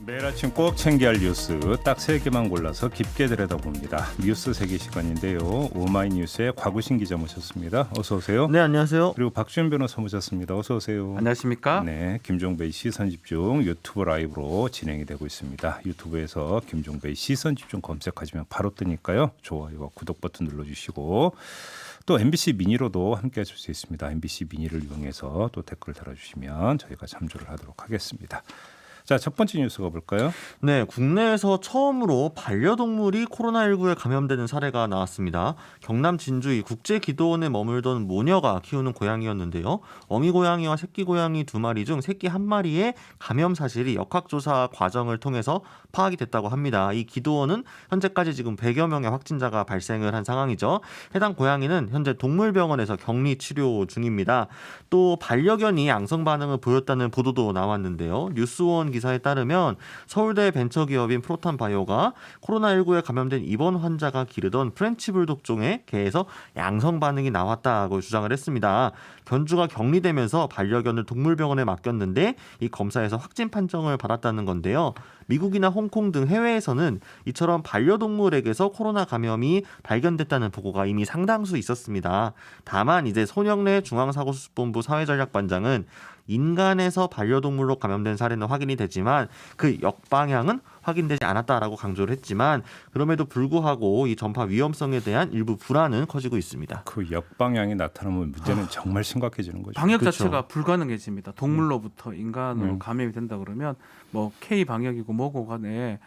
매일 아침 꼭 챙겨야 할 뉴스 딱 3개만 골라서 깊게 들여다봅니다. 뉴스 세계 시간인데요. 오마이뉴스의 곽우신 기자 모셨습니다. 어서 오세요. 네, 안녕하세요. 그리고 박주현 변호사 모셨습니다. 어서 오세요. 안녕하십니까? 네, 김종배의 시선집중 유튜브 라이브로 진행이 되고 있습니다. 유튜브에서 김종배의 시선집중 검색하시면 바로 뜨니까요. 좋아요와 구독 버튼 눌러주시고 또 MBC 미니로도 함께 하실 수 있습니다. MBC 미니를 이용해서 또 댓글 달아주시면 저희가 참조를 하도록 하겠습니다. 자, 첫 번째 뉴스가 볼까요? 네, 국내에서 처음으로 반려동물이 코로나19에 감염되는 사례가 나왔습니다. 경남 진주의 국제기도원에 머물던 모녀가 키우는 고양이였는데요. 어미 고양이와 새끼 고양이 2마리 중 새끼 1마리의 감염 사실이 역학조사 과정을 통해서 파악이 됐다고 합니다. 이 기도원은 현재까지 지금 100여 명의 확진자가 발생을 한 상황이죠. 해당 고양이는 현재 동물병원에서 격리 치료 중입니다. 또 반려견이 양성 반응을 보였다는 보도도 나왔는데요. 뉴스원 기사에 따르면 서울대 벤처기업인 프로탄바이오가 코로나19에 감염된 입원 환자가 기르던 프렌치 불독 종의 개에서 양성 반응이 나왔다고 주장을 했습니다. 견주가 격리되면서 반려견을 동물병원에 맡겼는데 이 검사에서 확진 판정을 받았다는 건데요. 미국이나 홍콩 등 해외에서는 이처럼 반려동물에게서 코로나 감염이 발견됐다는 보고가 이미 상당수 있었습니다. 다만 이제 손영래 중앙사고수습본부 사회전략반장은 인간에서 반려동물로 감염된 사례는 확인이 되지만 그 역방향은 확인되지 않았다라고 강조를 했지만 그럼에도 불구하고 이 전파 위험성에 대한 일부 불안은 커지고 있습니다. 그 역방향이 나타나면 문제는 정말 심각해지는 거죠. 방역 그렇죠. 자체가 불가능해집니다. 동물로부터 인간으로 감염이 된다 그러면 뭐 K 방역이고 뭐고 간에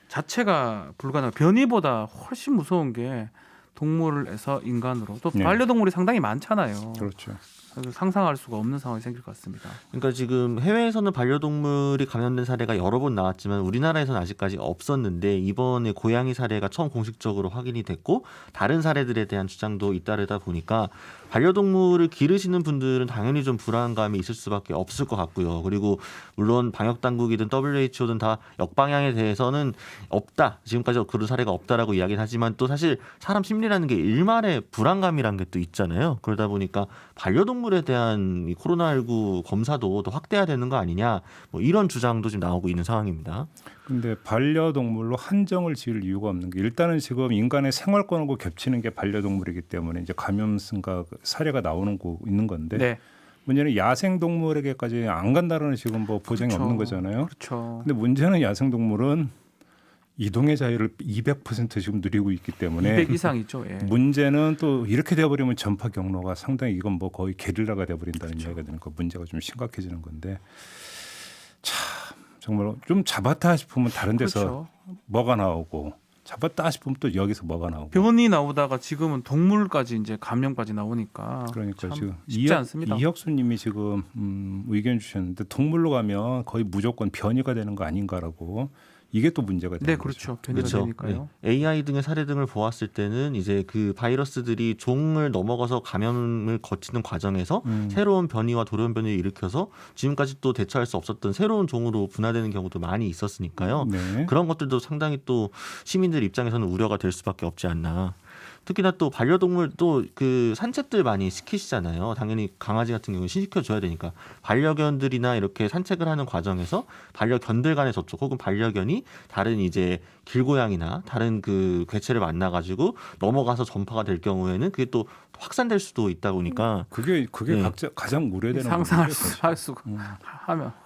자체가 불가능. 변이보다 훨씬 무서운 게 동물에서 인간으로 또 네. 반려동물이 상당히 많잖아요. 그렇죠. 그래서 상상할 수가 없는 상황이 생길 것 같습니다. 그러니까 지금 해외에서는 반려동물이 감염된 사례가 여러 번 나왔지만 우리나라에서는 아직까지 없었는데 이번에 고양이 사례가 처음 공식적으로 확인이 됐고 다른 사례들에 대한 주장도 잇따르다 보니까 반려동물을 기르시는 분들은 당연히 좀 불안감이 있을 수밖에 없을 것 같고요. 그리고 물론 방역당국이든 WHO든 다 역방향에 대해서는 없다. 지금까지 그런 사례가 없다라고 이야기는 하지만 또 사실 사람 심리라는 게 일말의 불안감이라는 게 또 있잖아요. 그러다 보니까 반려동물에 대한 이 코로나19 검사도 더 확대해야 되는 거 아니냐 뭐 이런 주장도 지금 나오고 있는 상황입니다. 근데 반려동물로 한정을 지을 이유가 없는 게 일단은 지금 인간의 생활권하고 겹치는 게 반려동물이기 때문에 이제 감염성과 사례가 나오는 거 있는 건데 네, 문제는 야생동물에게까지 안 간다는 지금 뭐 보장이 그렇죠. 없는 거잖아요. 그렇죠. 근데 문제는 야생동물은 이동의 자유를 200% 지금 누리고 있기 때문에 200 이상이죠. 예. 문제는 또 이렇게 되어버리면 전파 경로가 상당히 이건 뭐 거의 게릴라가 되어버린다는 그렇죠. 이야기가 되니까 문제가 좀 심각해지는 건데 참 정말 좀 잡았다 싶으면 다른 데서 그렇죠. 뭐가 나오고 잡았다 싶으면 또 여기서 뭐가 나오고 병원이 나오다가 지금은 동물까지 이제 감염까지 나오니까 그러니까 참 지금 쉽지 않습니다. 이혁수님이 지금 의견 주셨는데 동물로 가면 거의 무조건 변이가 되는 거 아닌가라고 이게 또 문제가 되는 네, 거죠. 그렇죠. 변이가 그렇죠. 되니까요. 네. AI 등의 사례 등을 보았을 때는 이제 그 바이러스들이 종을 넘어가서 감염을 거치는 과정에서 새로운 변이와 돌연 변이를 일으켜서 지금까지 또 대처할 수 없었던 새로운 종으로 분화되는 경우도 많이 있었으니까요. 네. 그런 것들도 상당히 또 시민들 입장에서는 우려가 될 수밖에 없지 않나. 특히나 또 반려동물 또 그 산책들 많이 시키시잖아요. 당연히 강아지 같은 경우는 신시켜줘야 되니까 반려견들이나 이렇게 산책을 하는 과정에서 반려견들 간의 접촉 혹은 반려견이 다른 이제 길고양이나 다른 그 개체를 만나가지고 넘어가서 전파가 될 경우에는 그게 또 확산될 수도 있다 보니까 그게 네. 가장 우려되는 상상할 부분이죠, 사실. 할 수가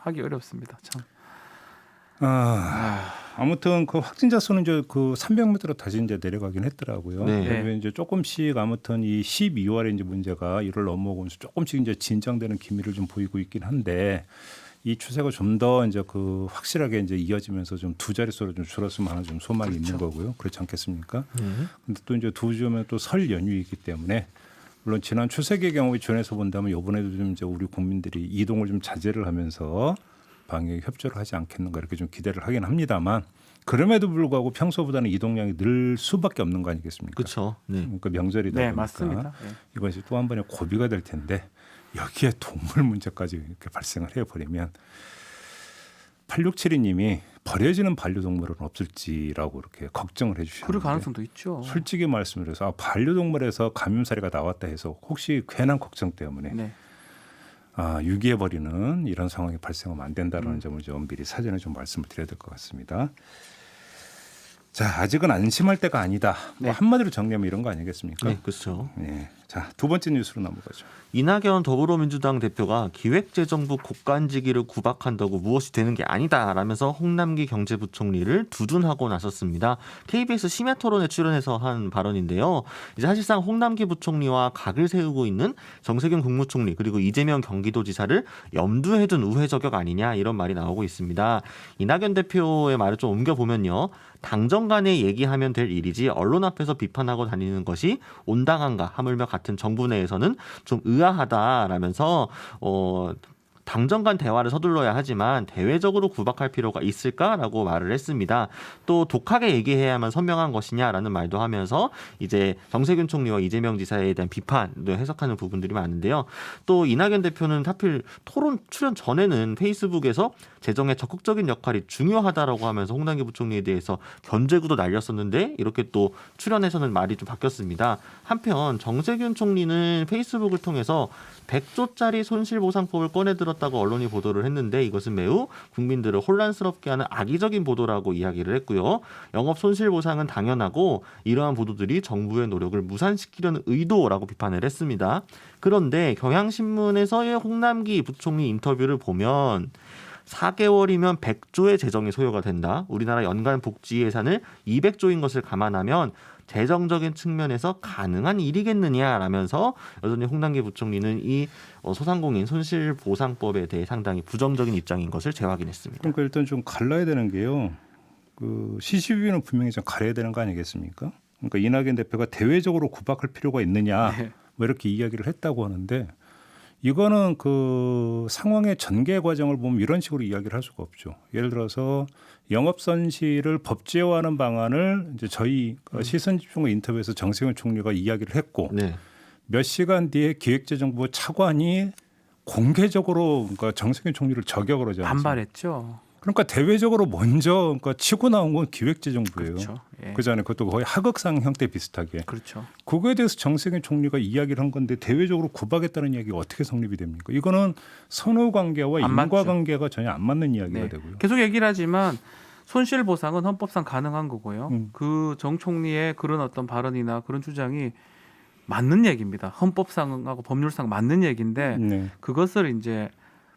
하기 어렵습니다. 참. 아무튼 그 확진자 수는 이제 그 300m로 다시 이제 내려가긴 했더라고요. 네. 그리고 이제 조금씩 아무튼 이 12월에 이제 문제가 1월 넘어오면서 조금씩 이제 진정되는 기미를 좀 보이고 있긴 한데 이 추세가 좀 더 이제 그 확실하게 이제 이어지면서 좀 두 자릿수로 좀 줄었으면 하는 좀 소망이 있는 거고요. 그렇지 않겠습니까? 근데 또 이제 두 주면 또 설 연휴이기 때문에 물론 지난 추석의 경우에 준해서 본다면 이번에도 좀 이제 우리 국민들이 이동을 좀 자제를 하면서 방역에 협조를 하지 않겠는가 이렇게 좀 기대를 하긴 합니다만 그럼에도 불구하고 평소보다는 이동량이 늘 수밖에 없는 거 아니겠습니까? 그렇죠. 네. 그러니까 명절이다 네, 보니까 맞습니다. 예. 이것이 또 한 번의 고비가 될 텐데 여기에 동물 문제까지 이렇게 발생을 해버리면 8672님이 버려지는 반려동물은 없을지라고 이렇게 걱정을 해주셨는데 그럴 가능성도 있죠. 솔직히 말씀을 해서 반려동물에서 감염 사례가 나왔다 해서 혹시 괜한 걱정 때문에 네. 유기해버리는 이런 상황이 발생하면 안 된다는 점을 좀 미리 사전에 좀 말씀을 드려야 될 것 같습니다. 자, 아직은 안심할 때가 아니다. 네. 뭐 한마디로 정리하면 이런 거 아니겠습니까? 네, 그렇죠. 네. 자, 두 번째 뉴스로 넘어가죠. 이낙연 더불어민주당 대표가 기획재정부 국간지기를 구박한다고 무엇이 되는 게 아니다라면서 홍남기 경제부총리를 두둔하고 나섰습니다. KBS 심야토론에 출연해서 한 발언인데요. 이제 사실상 홍남기 부총리와 각을 세우고 있는 정세균 국무총리 그리고 이재명 경기도지사를 염두에 둔 우회 저격 아니냐 이런 말이 나오고 있습니다. 이낙연 대표의 말을 좀 옮겨보면요. 당정 간에 얘기하면 될 일이지 언론 앞에서 비판하고 다니는 것이 온당한가 하물며 같은 정부 내에서는 좀 의아하다라면서 당정 간 대화를 서둘러야 하지만 대외적으로 구박할 필요가 있을까라고 말을 했습니다. 또 독하게 얘기해야만 선명한 것이냐라는 말도 하면서 이제 정세균 총리와 이재명 지사에 대한 비판도 해석하는 부분들이 많은데요. 또 이낙연 대표는 하필 토론 출연 전에는 페이스북에서 재정의 적극적인 역할이 중요하다라고 하면서 홍남기 부총리에 대해서 견제구도 날렸었는데 이렇게 또 출연해서는 말이 좀 바뀌었습니다. 한편 정세균 총리는 페이스북을 통해서 100조짜리 손실보상법을 꺼내들었다고 언론이 보도를 했는데 이것은 매우 국민들을 혼란스럽게 하는 악의적인 보도라고 이야기를 했고요. 영업 손실보상은 당연하고 이러한 보도들이 정부의 노력을 무산시키려는 의도라고 비판을 했습니다. 그런데 경향신문에서의 홍남기 부총리 인터뷰를 보면 4개월이면 100조의 재정이 소요가 된다. 우리나라 연간 복지 예산을 200조인 것을 감안하면 재정적인 측면에서 가능한 일이겠느냐라면서 여전히 홍남기 부총리는 이 소상공인 손실보상법에 대해 상당히 부정적인 입장인 것을 재확인했습니다. 그러니까 일단 좀 갈라야 되는 게요. 그 시시비비는 분명히 좀 가려야 되는 거 아니겠습니까? 그러니까 이낙연 대표가 대외적으로 구박할 필요가 있느냐 네. 뭐 이렇게 이야기를 했다고 하는데 이거는 그 상황의 전개 과정을 보면 이런 식으로 이야기를 할 수가 없죠. 예를 들어서 영업 손실을 법제화하는 방안을 이제 저희 시선집중과 인터뷰에서 정세균 총리가 이야기를 했고 네. 몇 시간 뒤에 기획재정부 차관이 공개적으로 그러니까 정세균 총리를 저격을 하지 않습니까? 반발했죠. 그러니까 대외적으로 먼저 그러니까 치고 나온 건 기획재정부예요. 그렇죠. 예. 그전에 그것도 거의 하극상 형태 비슷하게. 그렇죠. 그거에 대해서 정세균 총리가 이야기를 한 건데 대외적으로 구박했다는 이야기가 어떻게 성립이 됩니까? 이거는 선후 관계와 안 맞죠. 인과관계가 전혀 안 맞는 이야기가 네. 되고요. 계속 얘기를 하지만 손실보상은 헌법상 가능한 거고요. 그 정 총리의 그런 어떤 발언이나 그런 주장이 맞는 얘기입니다. 헌법상하고 법률상 맞는 얘기인데 네. 그것을 이제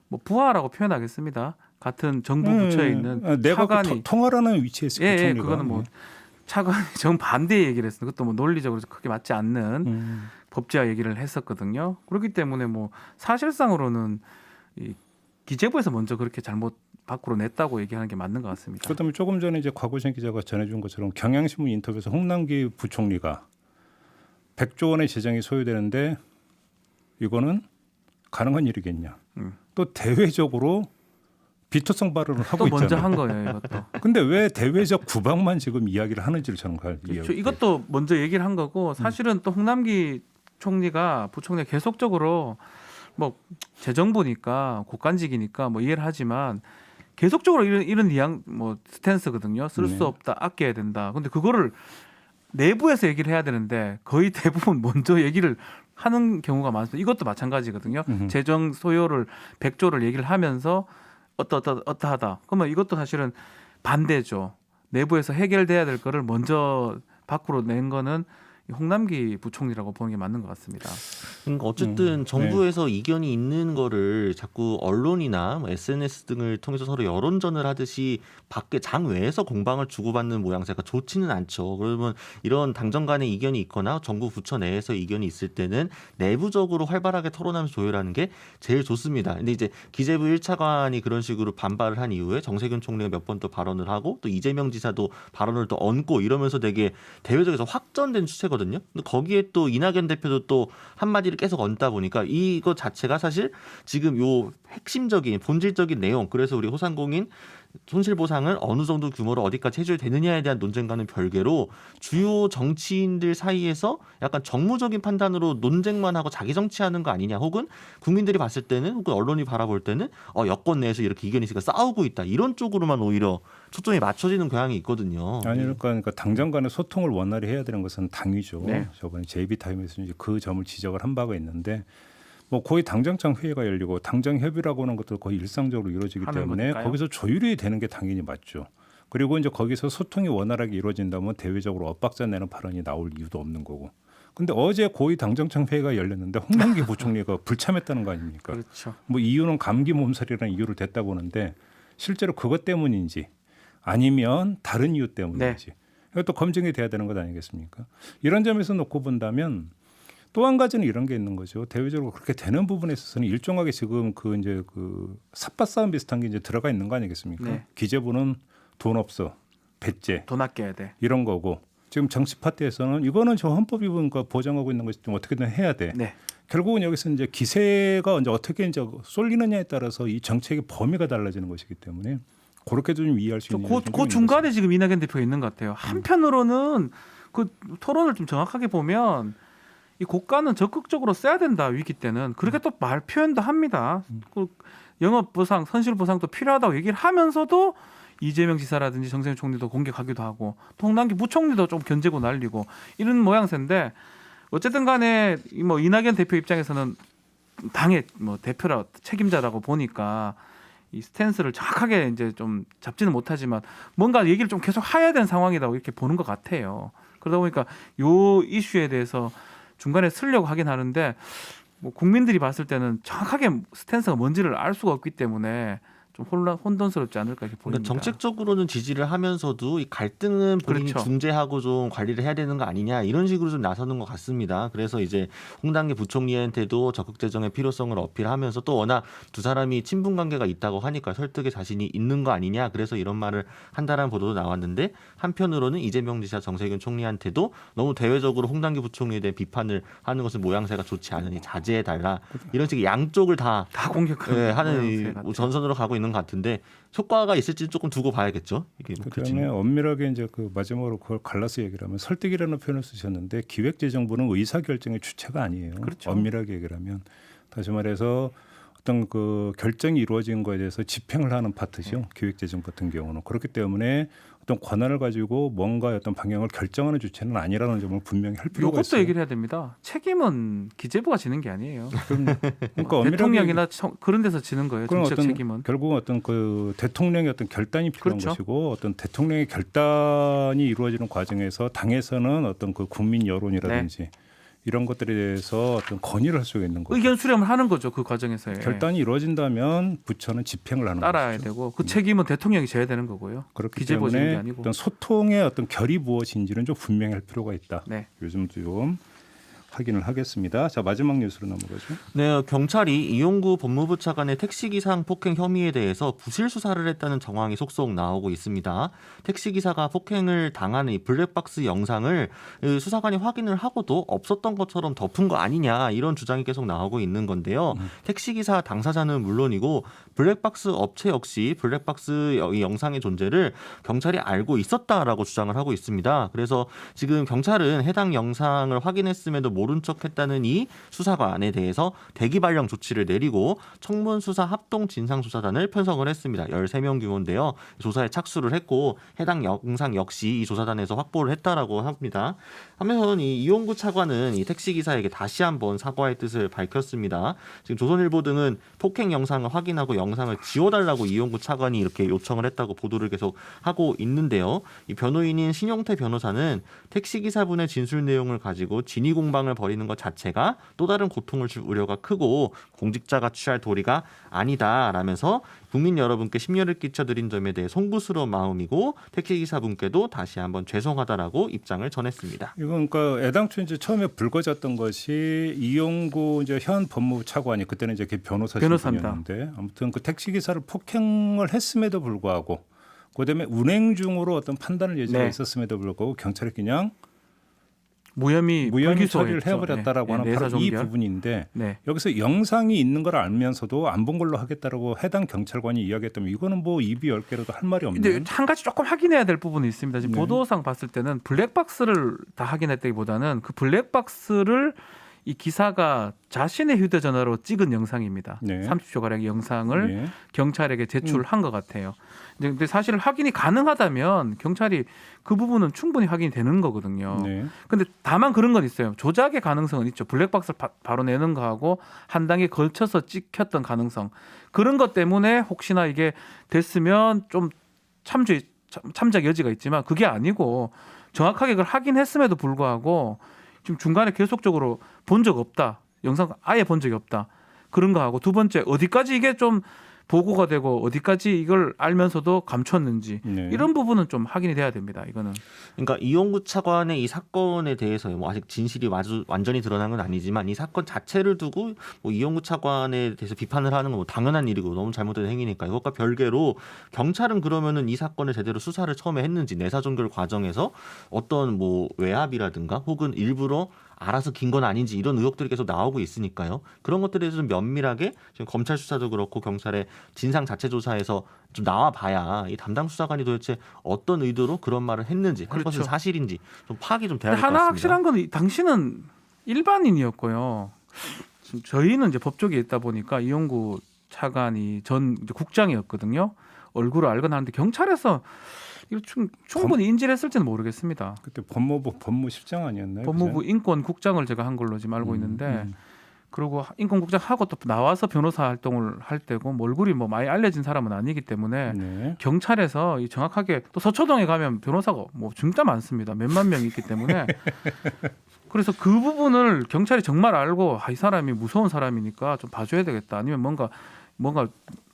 뭐 부하라고 표현하겠습니다. 같은 정부 부처에 있는 내가 차관이 통화라는 위치에 있을 예, 총리가. 그거는 뭐 차관이 정반대 얘기를 했어요. 그것도 뭐 논리적으로 크게 맞지 않는 법제화 얘기를 했었거든요. 그렇기 때문에 뭐 사실상으로는 이 기재부에서 먼저 그렇게 잘못 밖으로 냈다고 얘기하는 게 맞는 것 같습니다. 그다음에 조금 전에 이제 곽우신 기자가 전해준 것처럼 경향신문 인터뷰에서 홍남기 부총리가 100조 원의 재정이 소요되는데 이거는 가능한 일이겠냐. 또 대외적으로 비토성 발언을 하고 또 있잖아요. 먼저 한 거예요, 이것도. 근데 왜 대외적 구박만 지금 이야기를 하는지를 저는 잘 이해해요. 그렇죠. 이것도 먼저 얘기를 한 거고 사실은 또 홍남기 부총리가 계속적으로 뭐 재정부니까 국간직이니까 뭐 이해를 하지만 계속적으로 이런 뉘앙 뭐 스탠스거든요. 쓸 수 네. 없다, 아껴야 된다. 근데 그거를 내부에서 얘기를 해야 되는데 거의 대부분 먼저 얘기를 하는 경우가 많습니다. 이것도 마찬가지거든요. 재정 소요를 100조를 얘기를 하면서 어떠하다. 그러면 이것도 사실은 반대죠. 내부에서 해결돼야 될 거를 먼저 밖으로 낸 거는 홍남기 부총리라고 보는 게 맞는 것 같습니다. 그러니까 어쨌든 정부에서 이견이 있는 거를 자꾸 언론이나 뭐 SNS 등을 통해서 서로 여론전을 하듯이 밖에 장 외에서 공방을 주고받는 모양새가 좋지는 않죠. 그러면 이런 당정 간의 이견이 있거나 정부 부처 내에서 이견이 있을 때는 내부적으로 활발하게 토론하면서 조율하는 게 제일 좋습니다. 근데 이제 기재부 1차관이 그런 식으로 반발을 한 이후에 정세균 총리가 몇 번 또 발언을 하고 또 이재명 지사도 발언을 또 얹고 이러면서 되게 대외적에서 확전된 추세거든요. 근데 거기에 또 이낙연 대표도 또 한마디를 계속 얹다 보니까 이거 자체가 사실 지금 요 핵심적인 본질적인 내용 그래서 우리 소상공인 손실보상을 어느 정도 규모로 어디까지 해줘야 되느냐에 대한 논쟁과는 별개로 주요 정치인들 사이에서 약간 정무적인 판단으로 논쟁만 하고 자기 정치하는 거 아니냐 혹은 국민들이 봤을 때는 혹은 언론이 바라볼 때는 여권 내에서 이렇게 이견이 있으니까 싸우고 있다 이런 쪽으로만 오히려 초점이 맞춰지는 경향이 있거든요. 아니 그러니까 당정 간의 소통을 원활히 해야 되는 것은 당위죠. 네. 저번에 JB타임에서 이제 그 점을 지적을 한 바가 있는데 뭐 거의 당정청 회의가 열리고 당정 협의라고 하는 것도 거의 일상적으로 이루어지기 하는 때문에 거니까요. 거기서 조율이 되는 게 당연히 맞죠. 그리고 이제 거기서 소통이 원활하게 이루어진다면 대외적으로 엇박자 내는 발언이 나올 이유도 없는 거고. 근데 어제 고위 당정청 회의가 열렸는데 홍남기 부총리가 불참했다는 거 아닙니까? 그렇죠. 뭐 이유는 감기 몸살이라는 이유를 댔다고 하는데 실제로 그것 때문인지 아니면 다른 이유 때문인지 이것도 검증이 돼야 되는 것 아니겠습니까? 이런 점에서 놓고 본다면 또 한 가지는 이런 게 있는 거죠. 대외적으로 그렇게 되는 부분에 있어서는 일정하게 지금 그 삿바 싸움 비슷한 게 이제 들어가 있는 거 아니겠습니까? 네. 기재부는 돈 없어, 배째 돈 아껴야 돼. 이런 거고 지금 정치 파트에서는 이거는 저 헌법 위반과 보장하고 있는 것이 좀 어떻게든 해야 돼. 네. 결국은 여기서 이제 기세가 이제 어떻게 이제 쏠리느냐에 따라서 이 정책의 범위가 달라지는 것이기 때문에 그렇게 좀 이해할 수 있는. 그 중간에 지금 이낙연 대표가 있는 것 같아요. 한편으로는 그 토론을 좀 정확하게 보면 이 고가는 적극적으로 써야 된다 위기 때는 그렇게 또 말 표현도 합니다. 그 영업 보상, 선실 보상도 필요하다고 얘기를 하면서도 이재명 지사라든지 정세균 총리도 공격하기도 하고 또 홍남기 부총리도 좀 견제고 날리고 이런 모양새인데 어쨌든 간에 뭐 이낙연 대표 입장에서는 당의 뭐 대표라 책임자라고 보니까 이 스탠스를 정확하게 이제 좀 잡지는 못하지만 뭔가 얘기를 좀 계속 해야 되는 상황이라고 이렇게 보는 것 같아요. 그러다 보니까 요 이슈에 대해서 중간에 쓰려고 하긴 하는데 뭐 국민들이 봤을 때는 정확하게 스탠스가 뭔지를 알 수가 없기 때문에 좀 혼돈스럽지 않을까 이렇게 보입니다. 그러니까 정책적으로는 지지를 하면서도 이 갈등은 본인이 그렇죠. 중재하고 좀 관리를 해야 되는 거 아니냐 이런 식으로 좀 나서는 것 같습니다. 그래서 이제 홍당기 부총리한테도 적극 재정의 필요성을 어필하면서 또 워낙 두 사람이 친분 관계가 있다고 하니까 설득에 자신이 있는 거 아니냐 그래서 이런 말을 한다라는 보도도 나왔는데 한편으로는 이재명 지사 정세균 총리한테도 너무 대외적으로 홍당기 부총리에 대해 비판을 하는 것은 모양새가 좋지 않으니 자제해달라 이런 식의 양쪽을 다 공격하는 하는 이 모양새 같아요. 전선으로 가고 있는 것 같은데 효과가 있을지 조금 두고 봐야겠죠. 이게 그다음에 엄밀하게 이제 그 마지막으로 그걸 갈라서 얘기를 하면 설득이라는 표현을 쓰셨는데 기획재정부는 의사결정의 주체가 아니에요. 그렇죠. 엄밀하게 얘기를 하면 다시 말해서 어떤 그 결정이 이루어진 거에 대해서 집행을 하는 파트죠. 기획재정 같은 경우는 그렇기 때문에 어떤 권한을 가지고 뭔가 어떤 방향을 결정하는 주체는 아니라는 점을 분명히 할 필요가 이것도 있어요. 얘기를 해야 됩니다. 책임은 기재부가 지는 게 아니에요. 그러니까 엄밀하게 대통령이나 그런 데서 지는 거예요. 그런 정책 어떤 책임은. 결국은 어떤 그 대통령의 어떤 결단이 필요한 그렇죠. 것이고 어떤 대통령의 결단이 이루어지는 과정에서 당에서는 어떤 그 국민 여론이라든지 이런 것들에 대해서 어떤 건의를 할 수가 있는 거죠. 의견 수렴을 하는 거죠. 그 과정에서 결단이 이루어진다면 부처는 집행을 하는 따라야 거죠. 되고 그 책임은 대통령이 져야 되는 거고요. 그렇기 기재부가 지는 게 때문에 아니고. 어떤 소통의 어떤 결이 무엇인지는 좀 분명히 할 필요가 있다. 네. 요즘도 좀 확인을 하겠습니다. 자 마지막 뉴스로 넘어가죠. 네, 경찰이 이용구 법무부 차관의 택시기상 폭행 혐의에 대해서 부실 수사를 했다는 정황이 속속 나오고 있습니다. 택시기사가 폭행을 당하는 이 블랙박스 영상을 수사관이 확인을 하고도 없었던 것처럼 덮은 거 아니냐 이런 주장이 계속 나오고 있는 건데요. 택시기사 당사자는 물론이고 블랙박스 업체 역시 블랙박스 이 영상의 존재를 경찰이 알고 있었다라고 주장을 하고 있습니다. 그래서 지금 경찰은 해당 영상을 확인했음에도 모른 척했다는 이 수사관에 대해서 대기 발령 조치를 내리고 청문수사 합동진상조사단을 편성을 했습니다. 13명 규모인데요. 조사에 착수를 했고 해당 영상 역시 이 조사단에서 확보를 했다라고 합니다. 하면서는 이 이용구 차관은 이 택시기사에게 다시 한번 사과의 뜻을 밝혔습니다. 지금 조선일보 등은 폭행 영상을 확인하고 영상을 지워달라고 이용구 차관이 이렇게 요청을 했다고 보도를 계속 하고 있는데요. 이 변호인인 신용태 변호사는 택시기사분의 진술 내용을 가지고 진위 공방을 벌이는 것 자체가 또 다른 고통을 줄 우려가 크고 공직자가 취할 도리가 아니다라면서 국민 여러분께 심려를 끼쳐드린 점에 대해 송구스러운 마음이고 택시기사분께도 다시 한번 죄송하다라고 입장을 전했습니다. 이건 그러니까 애당초 이제 처음에 불거졌던 것이 이용구 이제 현 법무부 차관이 그때는 이제 변호사 신분이었는데 아무튼 그 택시 기사를 폭행을 했음에도 불구하고 그다음에 운행 중으로 어떤 판단을 여지가 있었음에도 불구하고 경찰이 그냥 무혐의 처리를 해버렸다라고 하는 바로 이 부분인데 여기서 영상이 있는 걸 알면서도 안 본 걸로 하겠다라고 해당 경찰관이 이야기했다면 이거는 뭐 입이 10개라도 할 말이 없는. 근데 한 가지 조금 확인해야 될 부분이 있습니다. 지금 보도상 봤을 때는 블랙박스를 다 확인했다기보다는 그 블랙박스를 이 기사가 자신의 휴대전화로 찍은 영상입니다. 네. 30초 가량의 영상을 예. 경찰에게 제출한 것 같아요. 근데 사실 확인이 가능하다면 경찰이 그 부분은 충분히 확인이 되는 거거든요. 네. 근데 다만 그런 건 있어요. 조작의 가능성은 있죠. 블랙박스를 바로 내는 거하고 한 단계 걸쳐서 찍혔던 가능성. 그런 것 때문에 혹시나 이게 됐으면 좀 참작 여지가 있지만 그게 아니고 정확하게 그걸 확인했음에도 불구하고 지금 중간에 계속적으로 본 적 없다. 영상 아예 본 적이 없다. 그런 거 하고 두 번째 어디까지 이게 좀 보고가 되고 어디까지 이걸 알면서도 감췄는지 네. 이런 부분은 좀 확인이 돼야 됩니다. 이거는. 그러니까 이용구 차관의 이 사건에 대해서 뭐 아직 진실이 완전히 드러난 건 아니지만 이 사건 자체를 두고 뭐 이용구 차관에 대해서 비판을 하는 건 뭐 당연한 일이고 너무 잘못된 행위니까 이것과 별개로 경찰은 그러면은 이 사건을 제대로 수사를 처음에 했는지 내사 종결 과정에서 어떤 뭐 외압이라든가 혹은 일부러 알아서 긴 건 아닌지 이런 의혹들이 계속 나오고 있으니까요. 그런 것들에 대해서 좀 면밀하게 지금 검찰 수사도 그렇고 경찰의 진상 자체 조사에서 좀 나와봐야 이 담당 수사관이 도대체 어떤 의도로 그런 말을 했는지 한 그렇죠. 것은 사실인지 좀 파악이 좀 돼야 근데 될 것 하나 같습니다. 확실한 건 당신은 일반인이었고요. 지금 저희는 이제 법조계에 있다 보니까 이용구 차관이 전 이제 국장이었거든요. 얼굴을 알건 하는데 경찰에서 이거 충분히 인지를 했을지는 모르겠습니다. 그때 법무부 법무실장 아니었나요? 법무부 인권국장을 제가 한 걸로 지금 알고 있는데 그리고 인권국장 하고 또 나와서 변호사 활동을 할 때고 뭐 얼굴이 뭐 많이 알려진 사람은 아니기 때문에 네. 경찰에서 이 정확하게 또 서초동에 가면 변호사가 뭐 진짜 많습니다. 몇만 명이 있기 때문에 그래서 그 부분을 경찰이 정말 알고 이 사람이 무서운 사람이니까 좀 봐줘야 되겠다. 아니면 뭔가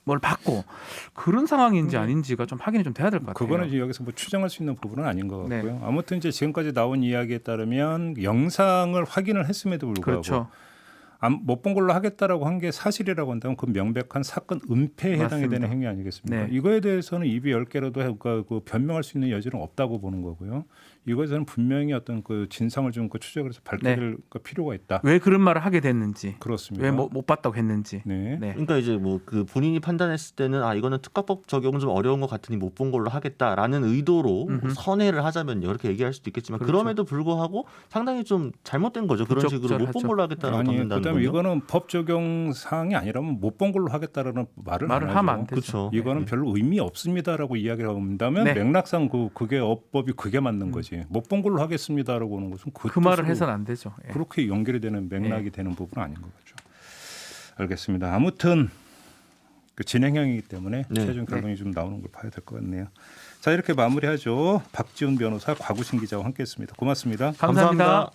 뭘 받고 그런 상황인지 아닌지가 좀 확인이 좀 돼야 될 것 같아요. 그거는 이제 여기서 뭐 추정할 수 있는 부분은 아닌 것 같고요. 네. 아무튼 이제 지금까지 나온 이야기에 따르면 영상을 확인을 했음에도 불구하고 그렇죠. 못 본 걸로 하겠다라고 한 게 사실이라고 한다면 그 명백한 사건 은폐에 해당이 맞습니다. 되는 행위 아니겠습니까? 네. 이거에 대해서는 입이 10개라도 그 변명할 수 있는 여지는 없다고 보는 거고요. 이것에는 분명히 어떤 그 진상을 좀 그 추적을 해서 밝혀질 그 필요가 있다. 왜 그런 말을 하게 됐는지, 그렇습니다. 왜 못 봤다고 했는지. 네. 네. 그러니까 이제 뭐 그 본인이 판단했을 때는 아 이거는 특가법 적용은 좀 어려운 것 같으니 못 본 걸로 하겠다라는 의도로 뭐 선회를 하자면 이렇게 얘기할 수도 있겠지만 그렇죠. 그럼에도 불구하고 상당히 좀 잘못된 거죠. 그런 식으로 못 본 부적절하죠. 걸로 하겠다라고 아니 받는다는 그다음에 건요. 이거는 법 적용 사항이 아니라면 못 본 걸로 하겠다라는 말을 안 말을 하면 안 하죠. 되죠. 그렇죠. 이거는 별로 의미 없습니다라고 이야기를 한다면 네. 맥락상 그게 어법이 그게 맞는 거지. 못 본 걸로 하겠습니다라고 하는 것은 그 말을 뜻으로 해서는 안 되죠. 예. 그렇게 연결이 되는 맥락이 되는 부분은 아닌 것 같죠. 알겠습니다. 아무튼 그 진행형이기 때문에 네. 최종 결론이 좀 나오는 걸 봐야 될 것 같네요. 자 이렇게 마무리하죠. 박지훈 변호사, 곽우신 기자와 함께했습니다. 고맙습니다. 감사합니다.